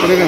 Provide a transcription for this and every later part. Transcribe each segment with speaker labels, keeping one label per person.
Speaker 1: पड़ेगा।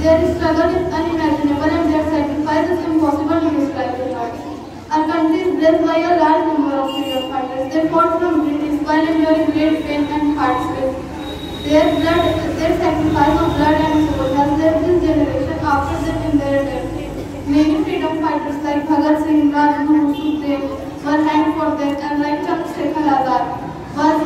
Speaker 2: Their struggle is unimaginable and their sacrifice is impossible to describe in words. Our country is blessed by a large number of freedom fighters. They fought from British while enduring great pain and hardship. Their sacrifice of blood and soul has left this generation after them in their death. Many freedom fighters like Bhagat Singh, Rajguru, Sukhdev were hanged for death, and like Chandrasekhar Azad was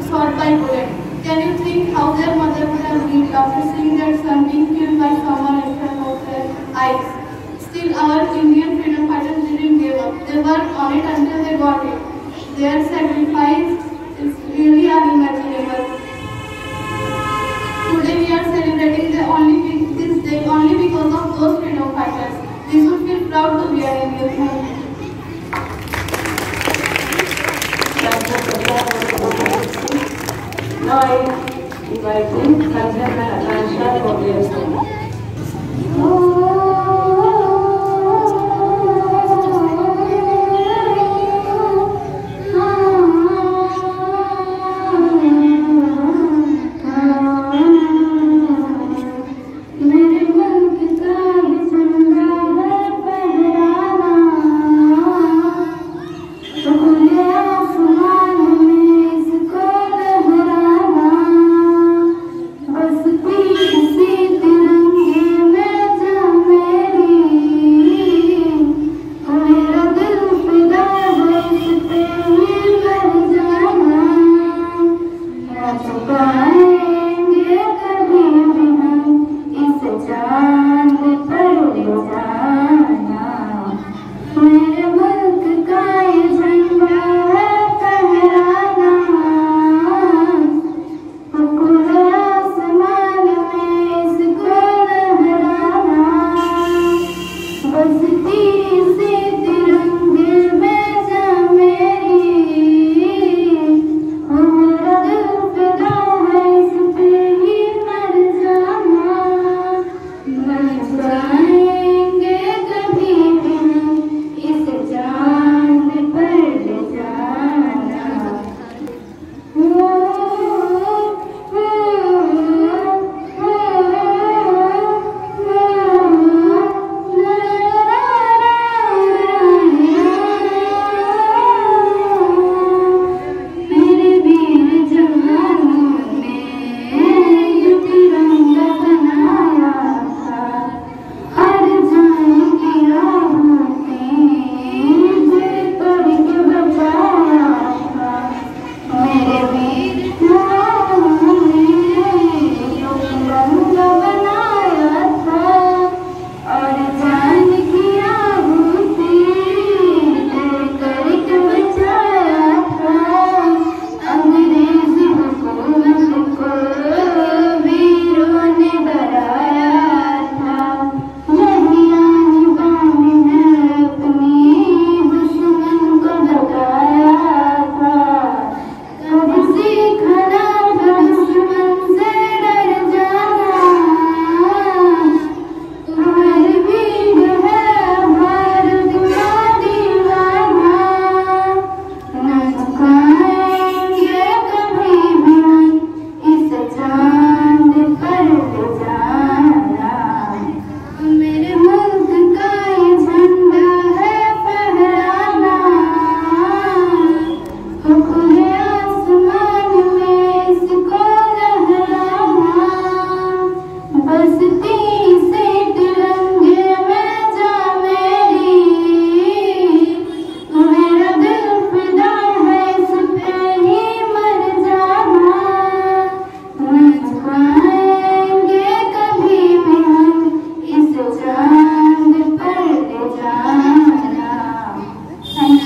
Speaker 2: shot by bullet. Can you think how their mother would have been after seeing their son being killed by someone in front of their eyes? Still, our Indian freedom fighters didn't give up. They worked on it until they got it. Their sacrifice is really unimaginable. Today we are celebrating this day only because of those freedom fighters. We should feel proud to be an Indian.
Speaker 3: Now I invite Sanjay and Akansha for their song.
Speaker 2: बस पीठ से तिरंगे में जा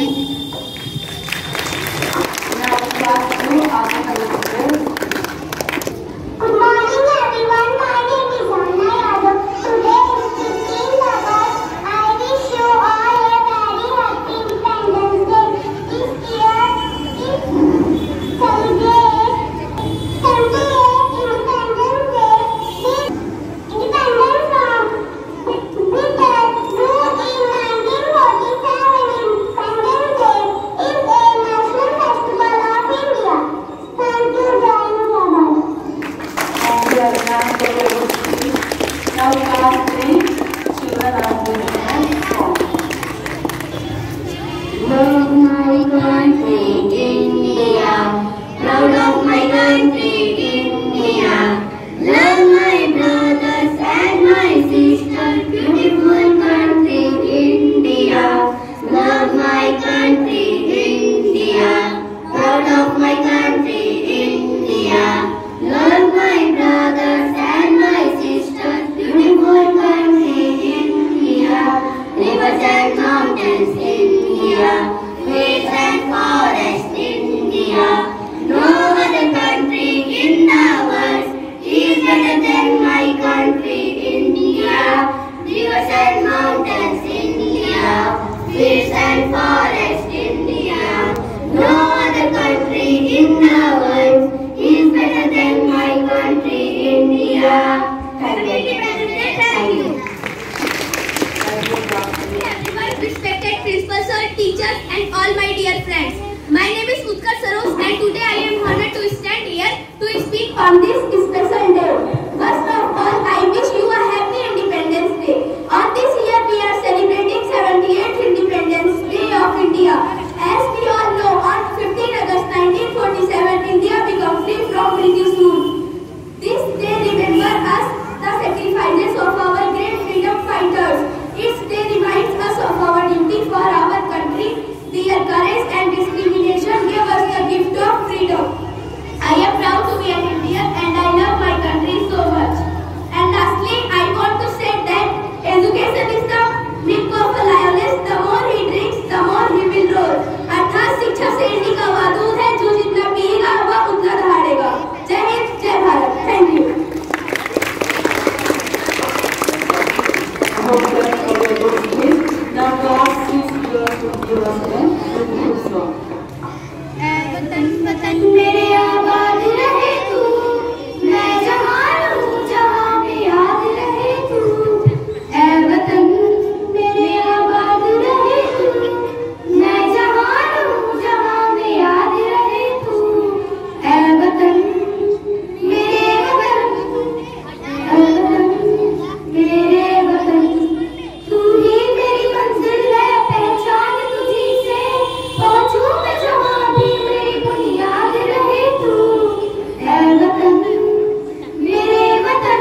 Speaker 3: Now class 2 article.
Speaker 1: Good morning everyone, my name is Anna Yadav. Today is 15th August. I wish you all a very happy Independence Day. This year is celebrate 78th Independence Day. This independence from Britain ruled in 1947. Independence Day is a national festival of India. Thank you, Jai Hind.
Speaker 3: Now class 3 children are doing a song.
Speaker 1: Love my country, India. Proud of my country, India. Love my brothers and my sisters, beautiful country, India. Love my country, India. Proud of my country, India. Love my brothers and my sisters, beautiful country, India. Rivers and mountains, India. Hills and forests, India. No other country in the world is better than my country, India. Rivers and mountains, India. Hills and forests, India. No other country in the world is better than my country, India. Happy Independence Day. Thank you.
Speaker 4: Everyone, respected principal sir, teachers and all my dear friends. My name is Utkar Saros and today I am honored to stand here to speak on this special day. First of all, I wish you a happy Independence Day. On this year we are celebrating 78th Independence Day of India. As we all know, on 15 August 1947, India became free from British rule. This day remembers us the sacrifices of our great freedom fighters. Its day reminds us of our duty for our country. Their courage and discrimination gave us the gift of freedom. I am proud to be an Indian and I love my country so much. And lastly, I want to say that education is the milk of a lioness. The more he drinks, the more he will roar. अर्थात शिक्षा शेरनी का वादूद है, जो जितना पिएगा वह उतना दहाड़ेगा. जय हिंद, जय Bharat. Thank you.
Speaker 3: Now class 6 girls will give us a beautiful song.
Speaker 1: वतन वतन मेरे आबाद रहे तू, मैं जहाँ रहूँ जहाँ में याद रहे तू. ऐ वतन मेरे आबाद रहे तू, मैं जहाँ रहूँ जहाँ में याद रहे तू. ऐ वतन मेरे वतन, ऐ वतन मेरे वतन. तू ही मेरी मंजिल है, पहचान तुझी से पहुँचूं मैं जहाँ भी, मेरी बुनियाद रहे तू. ऐ वतन मेरे वतन,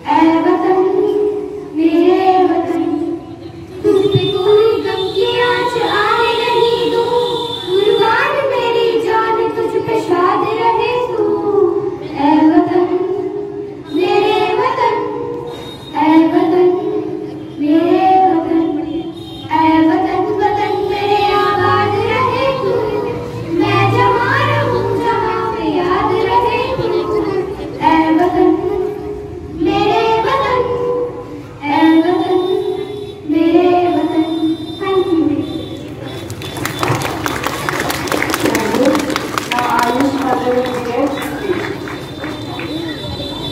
Speaker 1: ऐ वतन मेरे वतन. तुझ पे कोई गम की आँच आने नहीं दूँ, कुर्बान मेरी जान तुझ पे शाद रहे तू. ऐ वतन मेरे वतन, ऐ वतन मेरे वतन. ऐ वतन वतन मेरे आबाद रहे तू, मैं जहाँ रहूँ जहाँ में याद रहे तू. ऐ वतन मेरे वतन, ऐ वतन मेरे वतन. Thank you.
Speaker 3: Now Ayush Mother will get speech.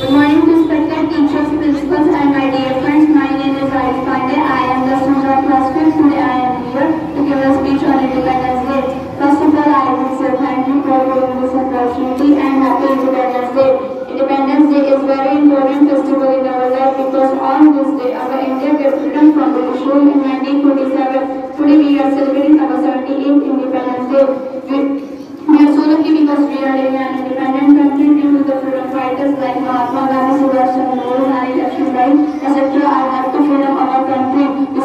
Speaker 2: Good morning, respected teachers, principals, and my dear friends. My name is Ayush Pandey. I am the student of class 5. Today I am here to give a speech on Independence Day. First of all, I would say thank you for giving this opportunity and happy Independence Day. Independence Day is very important festival in our life because on this day our India gets freedom from British rule in 1947. Today we are celebrating our 78th Independence Day. We are so lucky because we are living in an independent country due to the freedom fighters like Mahatma Gandhi, Subhash Chandra Bose, Rani Lakshmibai, etc. are have to freedom our country. We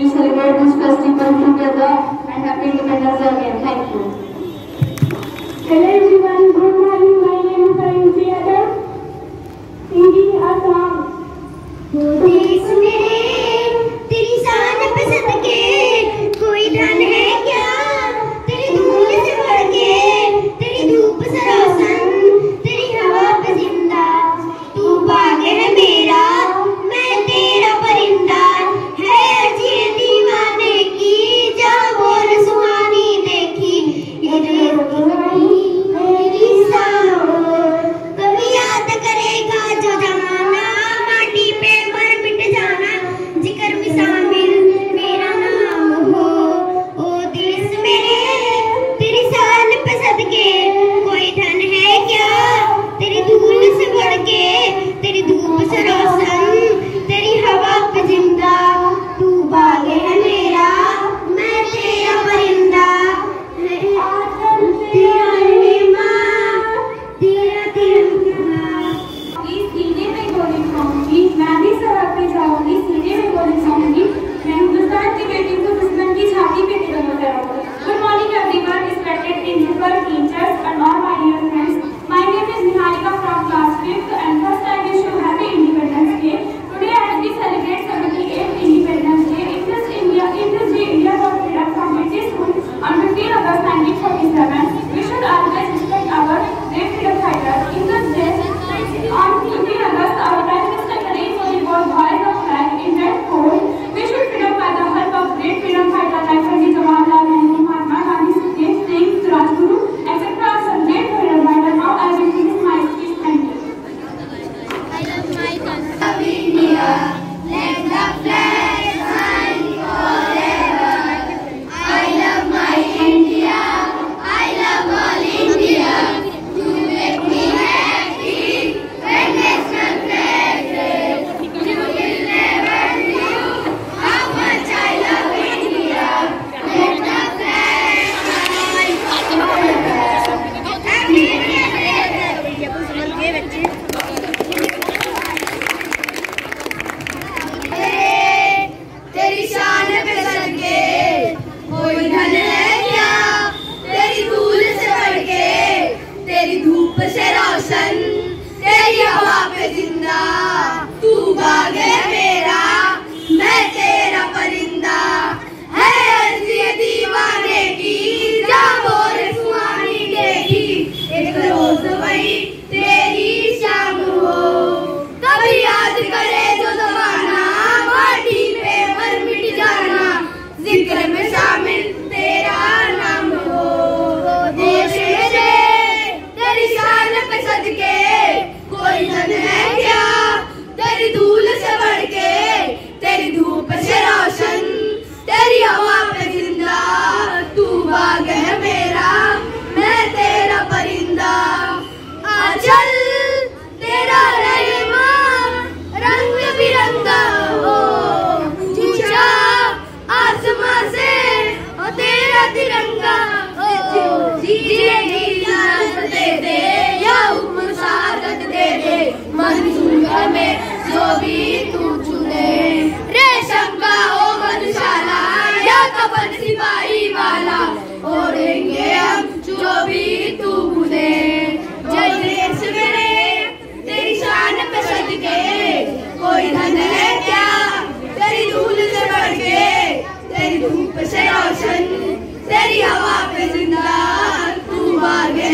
Speaker 2: celebrate this festival together and happy Independence Day again. Thank you.
Speaker 1: Hello everyone, good morning. My name is Ayushi Yadav. Singing a song. देश मेरे तेरी शान पे सदके कोई रोशन, तेरी हवा पे जिंदा, तू बागे